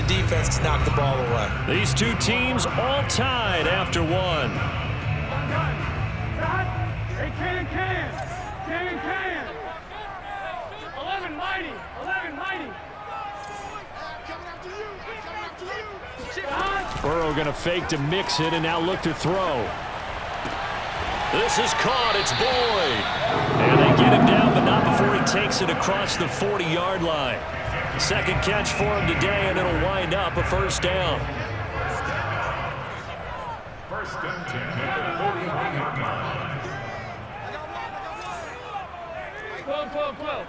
defense to knock the ball away. These two teams all tied after one. Can. 11 mighty. Burrow going to fake to mix it and now look to throw. This is caught. It's Boyd. And they get him down, but not before he takes it across the 40-yard line. Second catch for him today, and it'll wind up a first down. First and 10 at the 41-yard line. 12.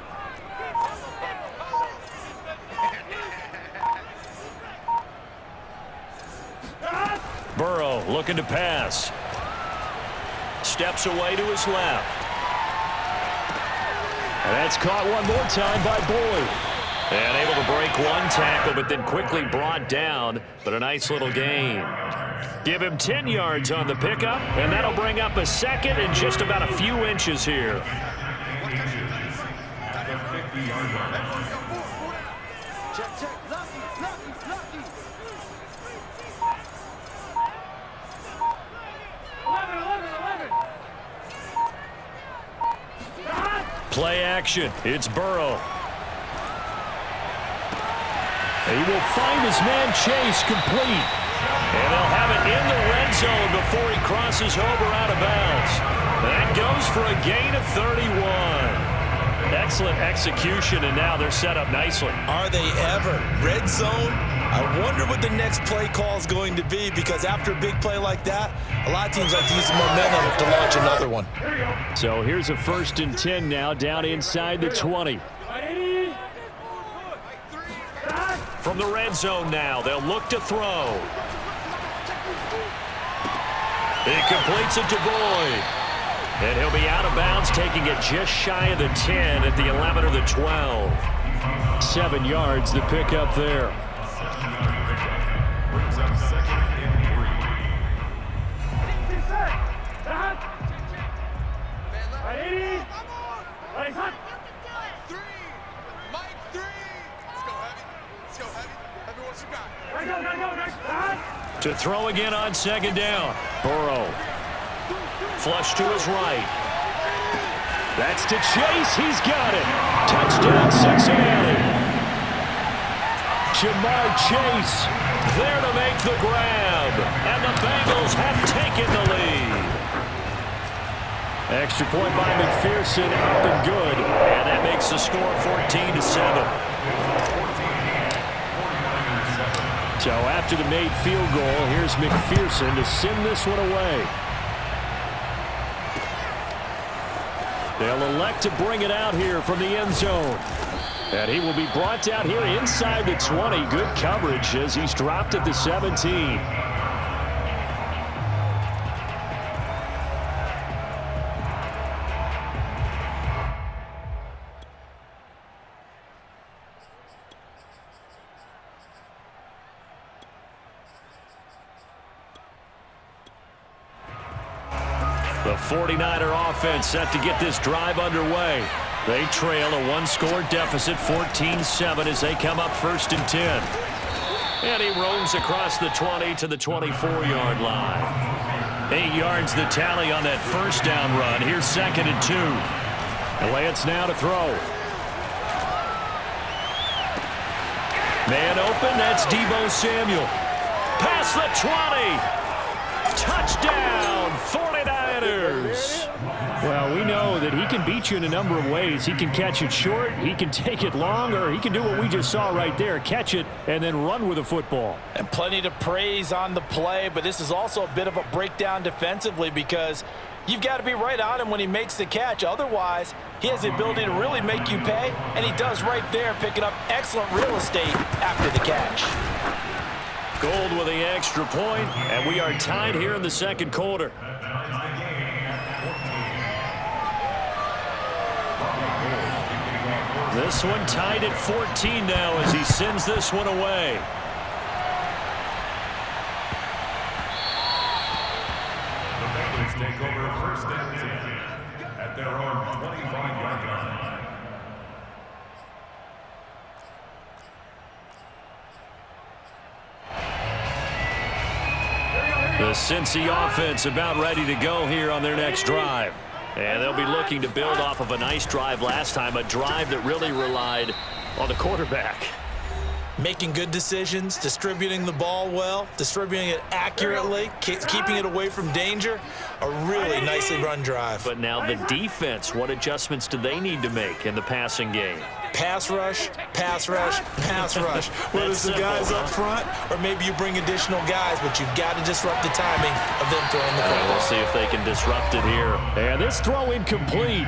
Burrow looking to pass. Steps away to his left. And that's caught one more time by Boyd. And able to break one tackle, but then quickly brought down. But a nice little gain. Give him 10 yards on the pickup, and that'll bring up a second and just about a few inches here. Play action. It's Burrow. He will find his man Chase complete. And they'll have it in the red zone before he crosses over out of bounds. That goes for a gain of 31. Excellent execution, and now they're set up nicely. Are they ever? Red zone? I wonder what the next play call is going to be, because after a big play like that, a lot of teams like to use the momentum to launch another one. So here's a 1st and 10 now, down inside the 20. From the red zone now, they'll look to throw. He completes it to Boyd. And he'll be out of bounds, taking it just shy of the 10 at the 11 or the 12. 7 yards the pick up there. To throw again on 2nd down. Burrow. Flush to his right. That's to Chase. He's got it. Touchdown, Cincinnati. Jamar Chase there to make the grab. And the Bengals have taken the lead. Extra point by McPherson, up and good. And that makes the score 14-7. So after the made field goal, here's McPherson to send this one away. They'll elect to bring it out here from the end zone. And he will be brought down here inside the 20. Good coverage as he's dropped at the 17. The 49er offense set to get this drive underway. They trail a one-score deficit, 14-7, as they come up 1st and 10. And he roams across the 20 to the 24-yard line. 8 yards the tally on that first down run. Here's 2nd and 2. And Lance now to throw. Man open, that's Deebo Samuel. Past the 20. Touchdown, 49ers. Well, we know that he can beat you in a number of ways. He can catch it short, he can take it long, or he can do what we just saw right there, catch it and then run with the football. And plenty to praise on the play, but this is also a bit of a breakdown defensively, because you've got to be right on him when he makes the catch. Otherwise, he has the ability to really make you pay, and he does right there, picking up excellent real estate after the catch. Gold with the extra point, and we are tied here in the second quarter. This one tied at 14 now as he sends this one away. The Bengals take over 1st and 10 at their own 25-yard line. The Cincy offense about ready to go here on their next drive. And they'll be looking to build off of a nice drive last time, a drive that really relied on the quarterback. Making good decisions, distributing the ball well, distributing it accurately, keeping it away from danger. A really nicely run drive. But now the defense, what adjustments do they need to make in the passing game? Pass rush, pass rush, pass rush. Whether it's the guys up front or maybe you bring additional guys, but you've got to disrupt the timing of them throwing the football. We'll see if they can disrupt it here. And this throw incomplete.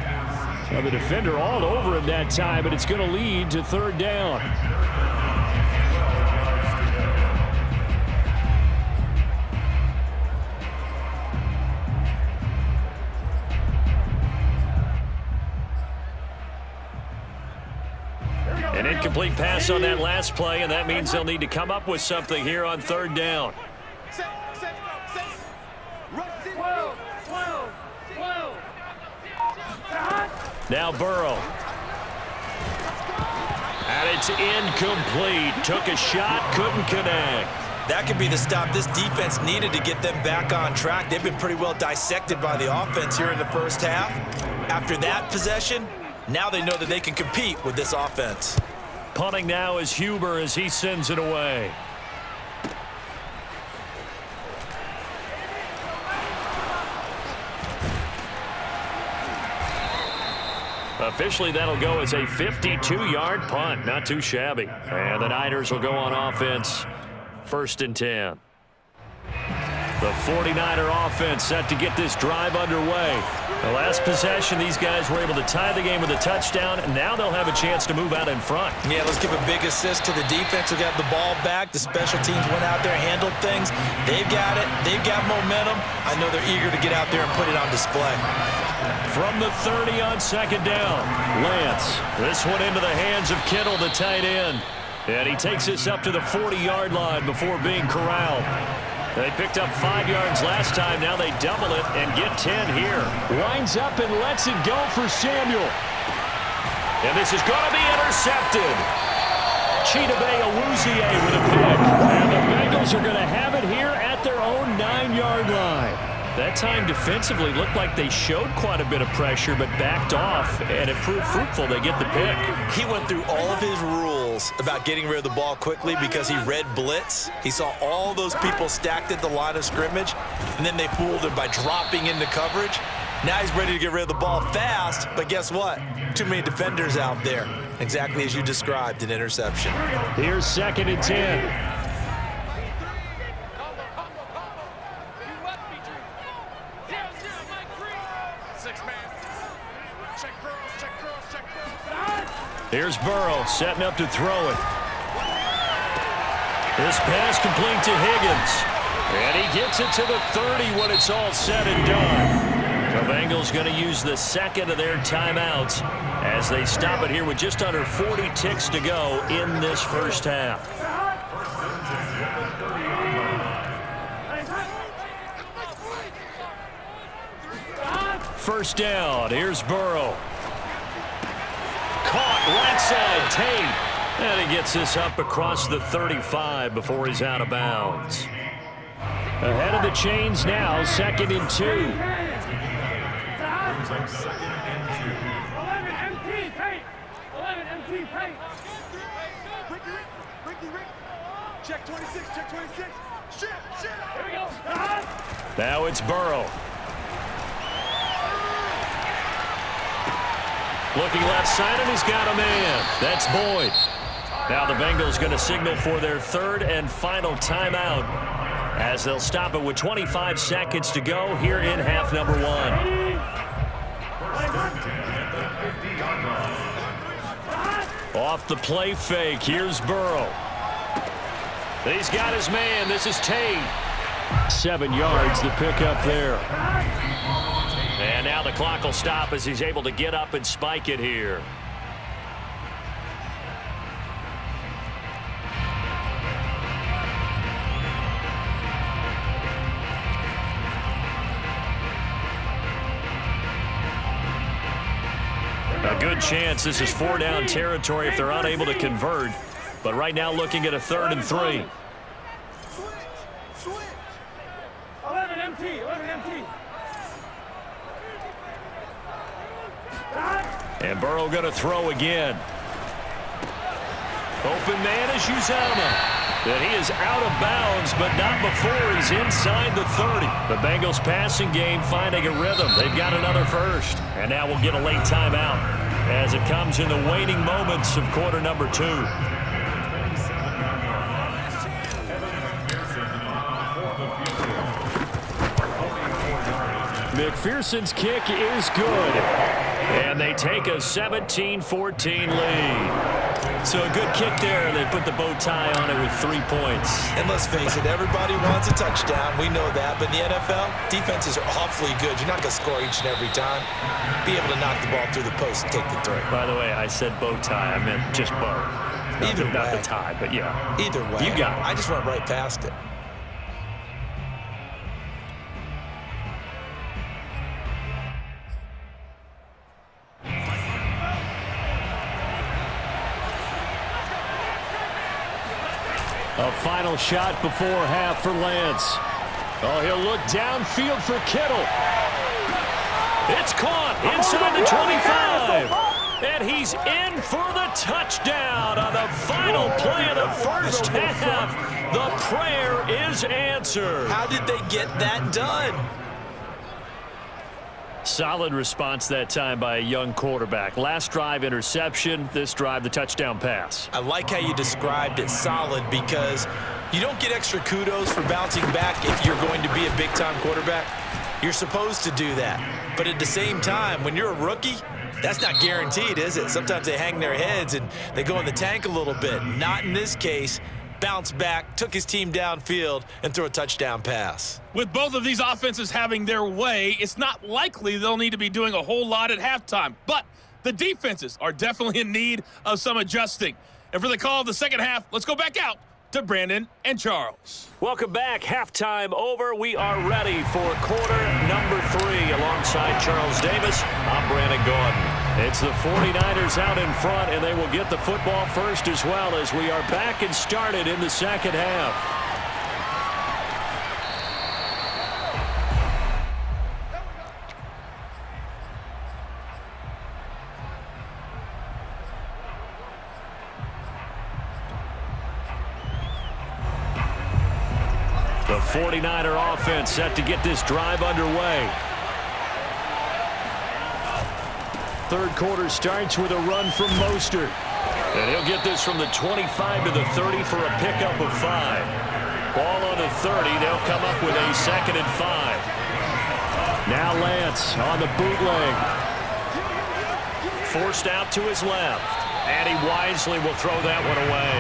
Well, the defender all over him that time, but it's going to lead to third down. An incomplete pass on that last play, and that means they'll need to come up with something here on third down. 12. Now Burrow. And it's incomplete. Took a shot, couldn't connect. That could be the stop this defense needed to get them back on track. They've been pretty well dissected by the offense here in the first half. After that possession, now they know that they can compete with this offense. Punting now is Huber as he sends it away. Officially, that'll go as a 52-yard punt. Not too shabby. And the Niners will go on offense. 1st and 10. The 49er offense set to get this drive underway. The last possession, these guys were able to tie the game with a touchdown, and now they'll have a chance to move out in front. Yeah, let's give a big assist to the defense who got the ball back. The special teams went out there, handled things. They've got it. They've got momentum. I know they're eager to get out there and put it on display. From the 30 on 2nd down, Lance. This one into the hands of Kittle, the tight end. And he takes this up to the 40-yard line before being corralled. They picked up 5 yards last time. Now they double it and get 10 here. Lines up and lets it go for Samuel. And this is going to be intercepted. Chidobe Awuzie with a pick. And the Bengals are going to have it here at their own 9-yard line. That time defensively looked like they showed quite a bit of pressure but backed off, and it proved fruitful. They get the pick. He went through all of his rules about getting rid of the ball quickly because he read blitz. He saw all those people stacked at the line of scrimmage, and then they fooled him by dropping into coverage. Now he's ready to get rid of the ball fast, but guess what? Too many defenders out there. Exactly as you described, an interception. Here's 2nd and 10. Here's Burrow setting up to throw it. This pass complete to Higgins. And he gets it to the 30 when it's all said and done. The Bengals going to use the second of their timeouts as they stop it here with just under 40 ticks to go in this first half. First down. Here's Burrow. Caught right side, Tate. And he gets this up across the 35 before he's out of bounds. Ahead of the chains now, 2nd and 2. 11 MT, Tate. 11 MT, Tate. Check 26, check 26. Shit. Here we go. Now it's Burrow. Looking left side, and he's got a man. That's Boyd. Now the Bengals going to signal for their 3rd and final timeout as they'll stop it with 25 seconds to go here in half number 1. Off the play fake, here's Burrow. He's got his man. This is Tate. 7 yards, the pickup there. And now the clock will stop as he's able to get up and spike it here. A good chance this is 4-down territory if they're unable to convert. But right now looking at a 3rd and 3. MT, 11 MT. And Burrow going to throw again. Open man is Uzama. And he is out of bounds, but not before he's inside the 30. The Bengals passing game finding a rhythm. They've got another first. And now we'll get a late timeout as it comes in the waning moments of quarter number 2. McPherson's kick is good. And they take a 17-14 lead. So a good kick there. They put the bow tie on it with 3 points. And let's face it, everybody wants a touchdown. We know that. But in the NFL, defenses are awfully good. You're not going to score each and every time. Be able to knock the ball through the post and take the throw. By the way, I said bow tie. I meant just bow. Not the tie, but yeah. Either way. You got it. I just went right past it. A final shot before half for Lance. Oh, he'll look downfield for Kittle. It's caught inside the 25. And he's in for the touchdown on the final play of the first half. The prayer is answered. How did they get that done? Solid response that time by a young quarterback. Last drive, interception. This drive, the touchdown pass. I like how you described it solid because you don't get extra kudos for bouncing back if you're going to be a big-time quarterback. You're supposed to do that. But at the same time, when you're a rookie, that's not guaranteed, is it? Sometimes they hang their heads and they go in the tank a little bit. Not in this case. Bounce back, took his team downfield, and threw a touchdown pass. With both of these offenses having their way, it's not likely they'll need to be doing a whole lot at halftime. But the defenses are definitely in need of some adjusting. And for the call of the second half, let's go back out to Brandon and Charles. Welcome back. Halftime over. We are ready for quarter number 3. Alongside Charles Davis, I'm Brandon Gordon. It's the 49ers out in front, and they will get the football first as well as we are back and started in the second half. The 49er offense set to get this drive underway. Third quarter starts with a run from Mostert. And he'll get this from the 25 to the 30 for a pickup of 5. Ball on the 30. They'll come up with a 2nd and 5. Now Lance on the bootleg. Forced out to his left. And he wisely will throw that one away.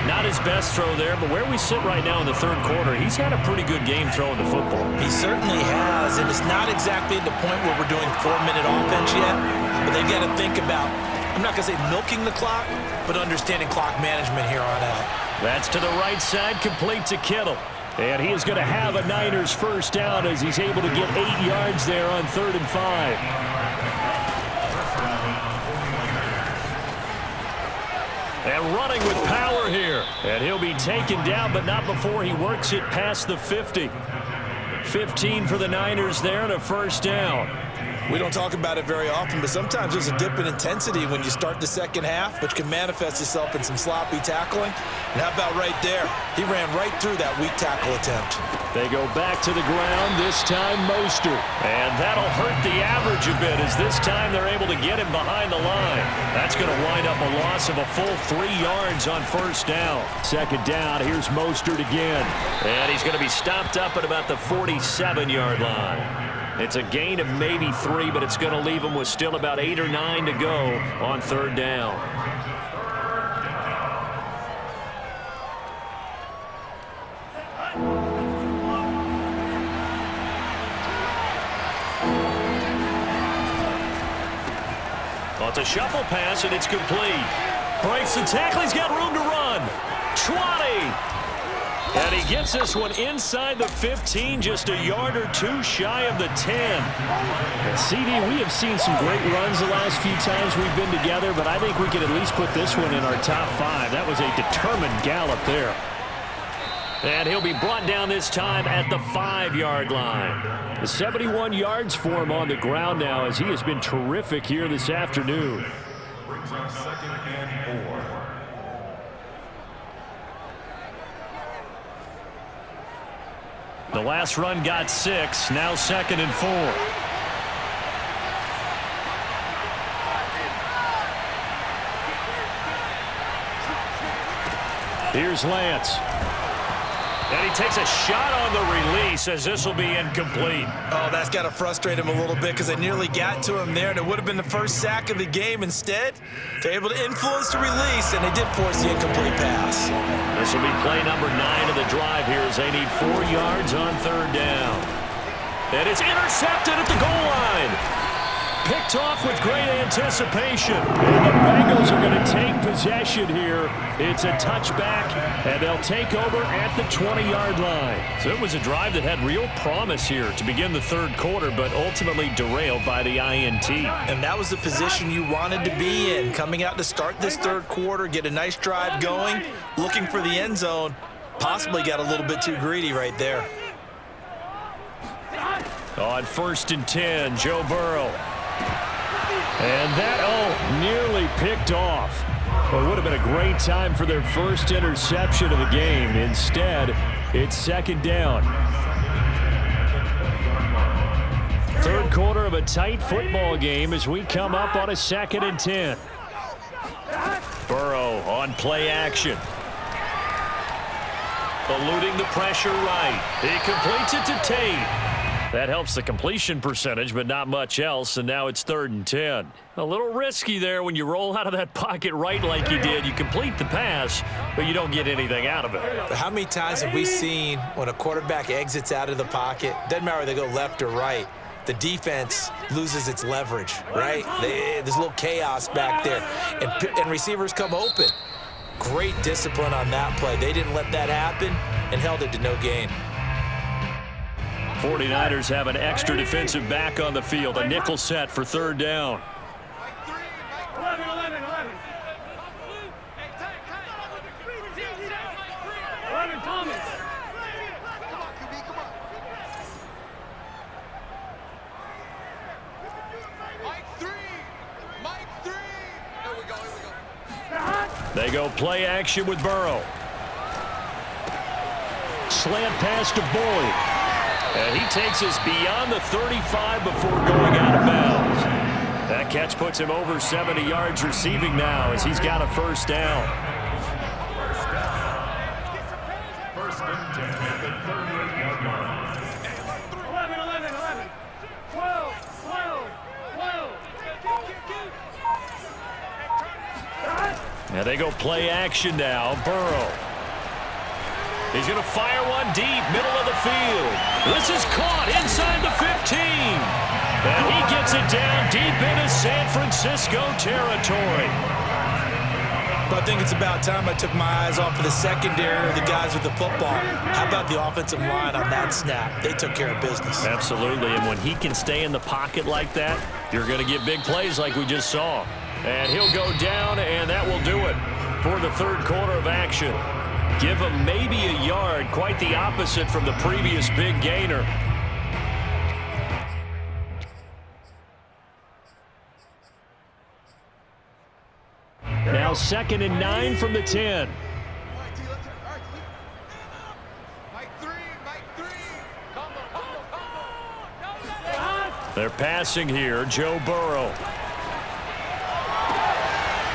Not his best throw there, but where we sit right now in the third quarter, he's had a pretty good game throwing the football. He certainly has, and it's not exactly at the point where we're doing 4-minute offense yet, but they've got to think about, I'm not going to say milking the clock, but understanding clock management here on out. That's to the right side, complete to Kittle. And he is going to have a Niners first down as he's able to get 8 yards there on 3rd and 5. And running with power here. And he'll be taken down, but not before he works it past the 50. 15 for the Niners there and a first down. We don't talk about it very often, but sometimes there's a dip in intensity when you start the second half, which can manifest itself in some sloppy tackling. And how about right there? He ran right through that weak tackle attempt. They go back to the ground, this time Mostert. And that'll hurt the average a bit as this time they're able to get him behind the line. That's going to wind up a loss of a full 3 yards on first down. Second down, here's Mostert again. And he's going to be stopped up at about the 47-yard line. It's a gain of maybe 3, but it's going to leave him with still about 8 or 9 to go on third down. Well, it's a shuffle pass, and it's complete. Breaks the tackle. He's got room to run. 20. And he gets this one inside the 15, just a yard or 2 shy of the 10. And CD, we have seen some great runs the last few times we've been together, but I think we could at least put this one in our top 5. That was a determined gallop there. And he'll be brought down this time at the 5-yard line. The 71 yards for him on the ground now as he has been terrific here this afternoon. Brings up 2nd and 4. The last run got 6. Now 2nd and 4. Here's Lance. And he takes a shot on the release as this will be incomplete. Oh, that's got to frustrate him a little bit because they nearly got to him there, and it would have been the first sack of the game. Instead, they're able to influence the release, and they did force the incomplete pass. This will be play number 9 of the drive here as they need 4 yards on 3rd down. And it's intercepted at the goal line. Picked off with great anticipation. And the Bengals are going to take possession here. It's a touchback, and they'll take over at the 20-yard line. So it was a drive that had real promise here to begin the 3rd quarter, but ultimately derailed by the INT. And that was the position you wanted to be in. Coming out to start this 3rd quarter, get a nice drive going, looking for the end zone. Possibly got a little bit too greedy right there. On 1st and 10, Joe Burrow. And that, nearly picked off. Well, it would have been a great time for their first interception of the game. Instead, it's 2nd down. 3rd quarter of a tight football game as we come up on a 2nd and 10. Burrow on play action. Eluding the pressure right. He completes it to Tate. That helps the completion percentage, but not much else, and now it's 3rd and 10. A little risky there when you roll out of that pocket right like you did. You complete the pass, but you don't get anything out of it. But how many times have we seen when a quarterback exits out of the pocket, doesn't matter whether they go left or right, the defense loses its leverage, right? There's a little chaos back there, and receivers come open. Great discipline on that play. They didn't let that happen and held it to no gain. 49ers have an extra defensive back on the field, a nickel set for 3rd down. 11, Thomas. They go play action with Burrow. Slant pass to Boyd. And he takes us beyond the 35 before going out of bounds. That catch puts him over 70 yards receiving now as he's got a 1st down. 1st and 10 at the 38-yard line. 11, 12, 12. Now they go play action now. Burrow. He's going to fire one deep, middle of the field. This is caught inside the 15. And he gets it down deep into San Francisco territory. But I think it's about time I took my eyes off of the secondary, the guys with the football. How about the offensive line on that snap? They took care of business. Absolutely, and when he can stay in the pocket like that, you're going to get big plays like we just saw. And he'll go down, and that will do it for the 3rd quarter of action. Give him maybe a yard, quite the opposite from the previous big gainer. Now 2nd and 9 from the 10. They're passing here, Joe Burrow.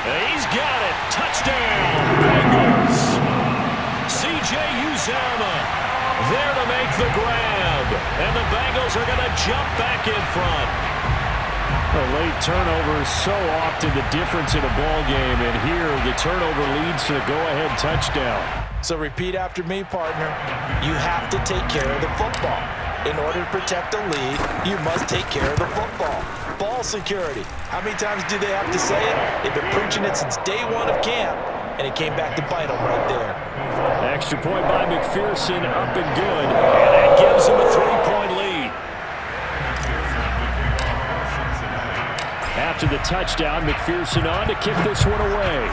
He's got it. Touchdown, Bengals. C.J. Uzomah there to make the grab. And the Bengals are going to jump back in front. A late turnover is so often the difference in a ball game, and here the turnover leads to the go-ahead touchdown. So repeat after me, partner. You have to take care of the football. In order to protect the lead, you must take care of the football. Ball security. How many times do they have to say it? They've been preaching it since day one of camp, and it came back to bite them right there. Extra point by McPherson, up and good, and that gives them a 3-point lead. After the touchdown, McPherson on to kick this one away.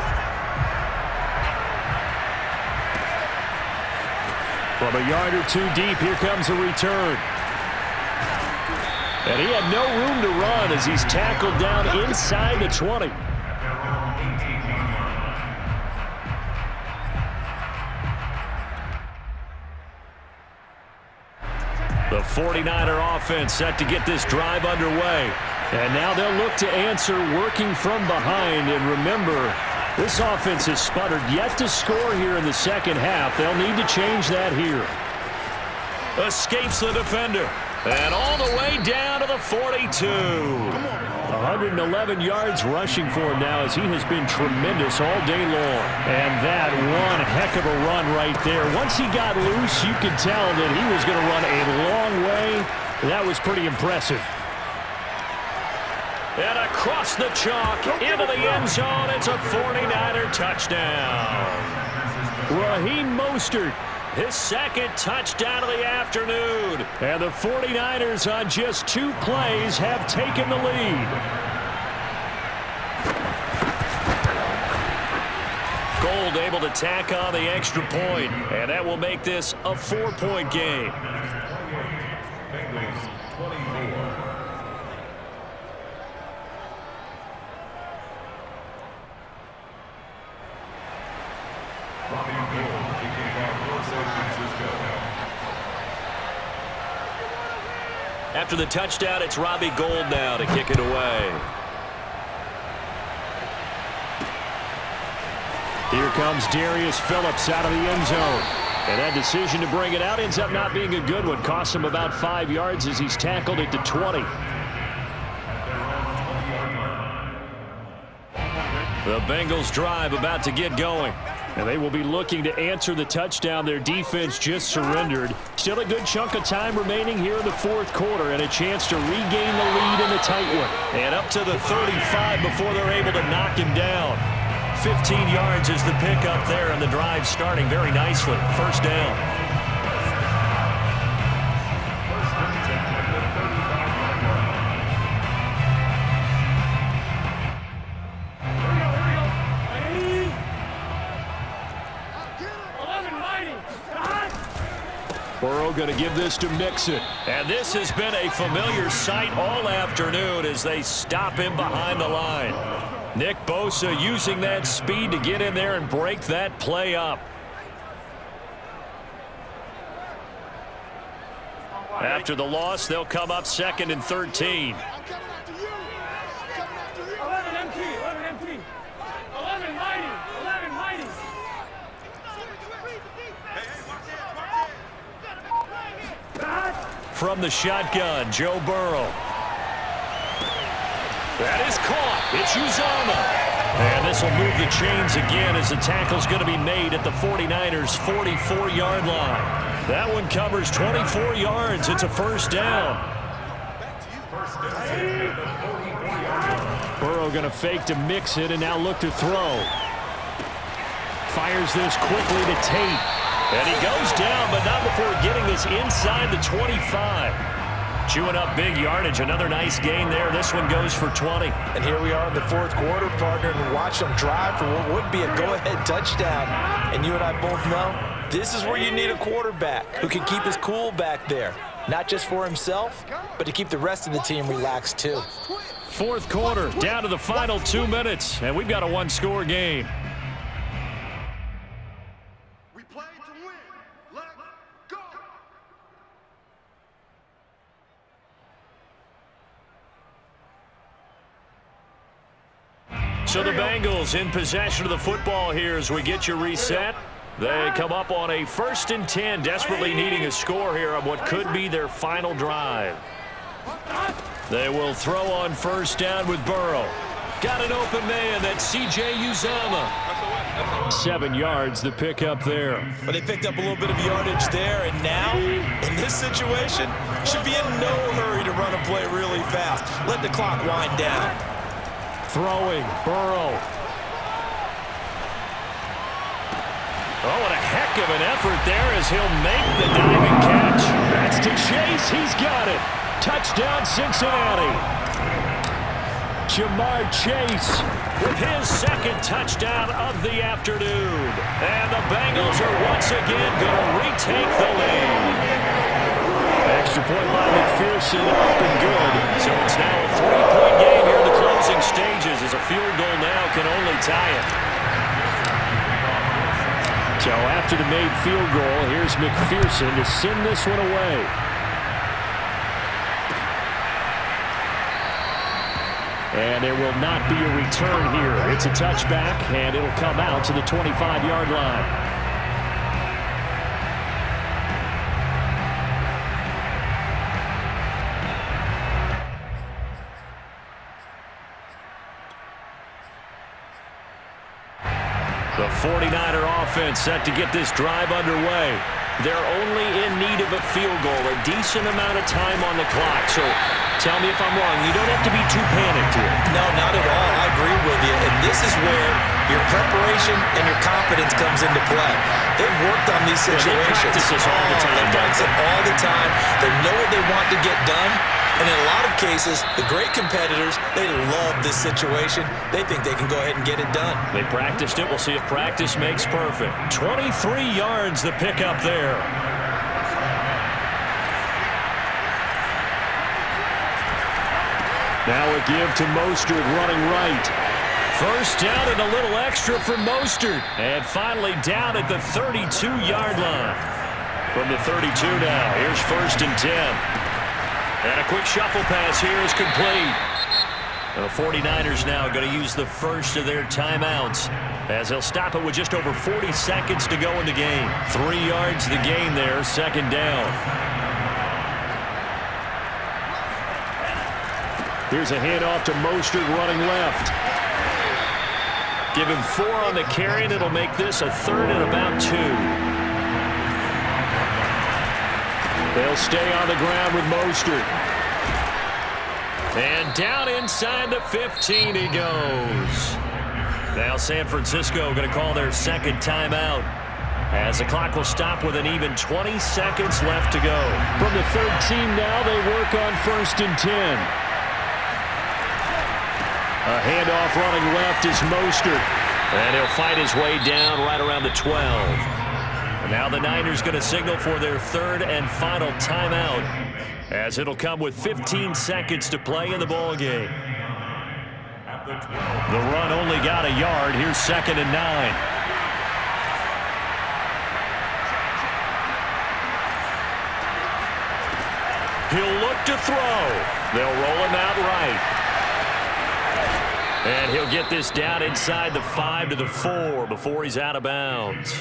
From a yard or two deep, here comes a return. And he had no room to run as he's tackled down inside the 20. The 49er offense set to get this drive underway. And now they'll look to answer working from behind. And remember, this offense has sputtered yet to score here in the second half. They'll need to change that here. Escapes the defender. And all the way down to the 42. 111 yards rushing for him now as he has been tremendous all day long. And that one heck of a run right there. Once he got loose, you could tell that he was going to run a long way. That was pretty impressive. And across the chalk into the end zone, it's a 49er touchdown. Raheem Mostert, his second touchdown of the afternoon. And the 49ers on just 2 plays have taken the lead. Gold able to tack on the extra point, and that will make this a 4-point game. Bengals 24. After the touchdown, it's Robbie Gould now to kick it away. Here comes Darius Phillips out of the end zone. And that decision to bring it out ends up not being a good one. Costs him about 5 yards as he's tackled at the 20. The Bengals drive about to get going. And they will be looking to answer the touchdown their defense just surrendered. Still a good chunk of time remaining here in the fourth quarter and a chance to regain the lead in the tight one. And up to the 35 before they're able to knock him down. 15 yards is the pickup there, and the drive starting very nicely. First down. Burrow going to give this to Mixon. And this has been a familiar sight all afternoon as they stop him behind the line. Nick Bosa using that speed to get in there and break that play up. After the loss, they'll come up 2nd and 13. 11 empty, 11 empty. 11 mighty, 11 mighty. From the shotgun, Joe Burrow. That is caught. It's Uzomah. And this will move the chains again as the tackle's going to be made at the 49ers' 44-yard line. That one covers 24 yards. It's a first down. Burrow going to fake to mix it and now look to throw. Fires this quickly to Tate. And he goes down, but not before getting this inside the 25. Chewing up big yardage. Another nice gain there. This one goes for 20. And here we are in the fourth quarter, partner, and watch them drive for what would be a go-ahead touchdown. And you and I both know this is where you need a quarterback who can keep his cool back there. Not just for himself, but to keep the rest of the team relaxed too. Fourth quarter, down to the final 2 minutes, and we've got a one-score game. We play to win. Let's go. So the Bengals in possession of the football here as we get you reset. They come up on a 1st and 10, desperately needing a score here on what could be their final drive. They will throw on first down with Burrow. Got an open man, that's C.J. Uzomah. 7 yards, the pickup there. But they picked up a little bit of yardage there, and now, in this situation, should be in no hurry to run a play really fast. Let the clock wind down. Throwing, Burrow. Oh, what a heck of an effort there as he'll make the diving catch. That's to Chase. He's got it. Touchdown, Cincinnati. Jamar Chase with his second touchdown of the afternoon. And the Bengals are once again going to retake the lead. Extra point by McPherson, up and good. So it's now a 3-point game here in the closing stages as a field goal now can only tie it. So after the made field goal, here's McPherson to send this one away. And there will not be a return here. It's a touchback, and it'll come out to the 25-yard line. The 49er offense set to get this drive underway. They're only in need of a field goal, a decent amount of time on the clock. So tell me if I'm wrong. You don't have to be too panicked here. No, not at all. I agree with you. And this is where your preparation and your confidence comes into play. They've worked on these situations. They practice this all the time. They practice it all the time. They know what they want to get done. And in a lot of cases, the great competitors, they love this situation. They think they can go ahead and get it done. They practiced it. We'll see if practice makes perfect. 23 yards the pickup there. Now a give to Mostert running right. First down and a little extra for Mostert. And finally down at the 32-yard line. From the 32 now, here's 1st and 10. And a quick shuffle pass here is complete. The 49ers now going to use the first of their timeouts as they'll stop it with just over 40 seconds to go in the game. 3 yards the gain there, 2nd down. Here's a handoff to Mostert running left. Give him 4 on the carry, and it'll make this a 3rd and about 2. They'll stay on the ground with Mostert. And down inside the 15 he goes. Now San Francisco going to call their 2nd timeout as the clock will stop with an even 20 seconds left to go. From the 13 now, they work on 1st and 10. A handoff running left is Mostert. And he'll fight his way down right around the 12. And now the Niners going to signal for their 3rd and final timeout as it'll come with 15 seconds to play in the ballgame. The run only got a yard. Here's 2nd and 9. He'll look to throw. They'll roll him out right. And he'll get this down inside the 5 to the 4 before he's out of bounds.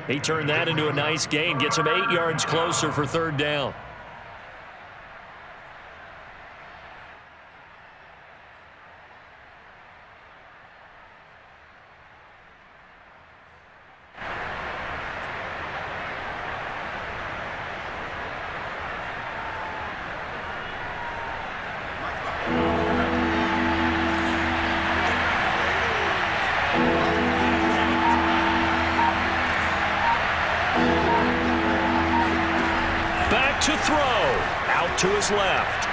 He turned that into a nice gain. Gets him 8 yards closer for 3rd down. To throw. Out to his left.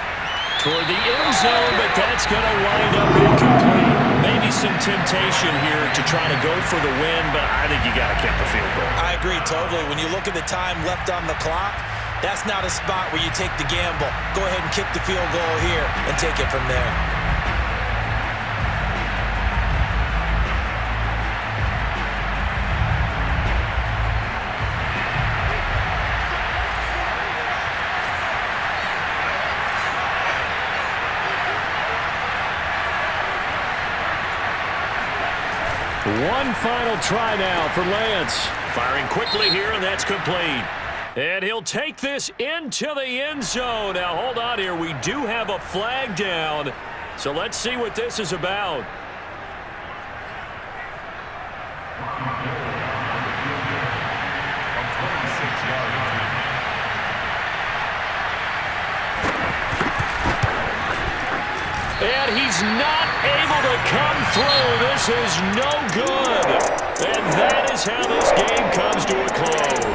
Toward the end zone, but that's going to wind up incomplete. Maybe some temptation here to try to go for the win, but I think you got to kick the field goal. I agree totally. When you look at the time left on the clock, that's not a spot where you take the gamble. Go ahead and kick the field goal here and take it from there. One final try now for Lance. Firing quickly here, and that's complete. And he'll take this into the end zone. Now, hold on here. We do have a flag down. So let's see what this is about. And he's not able to come through. This is no good. And that is how this game comes to a close.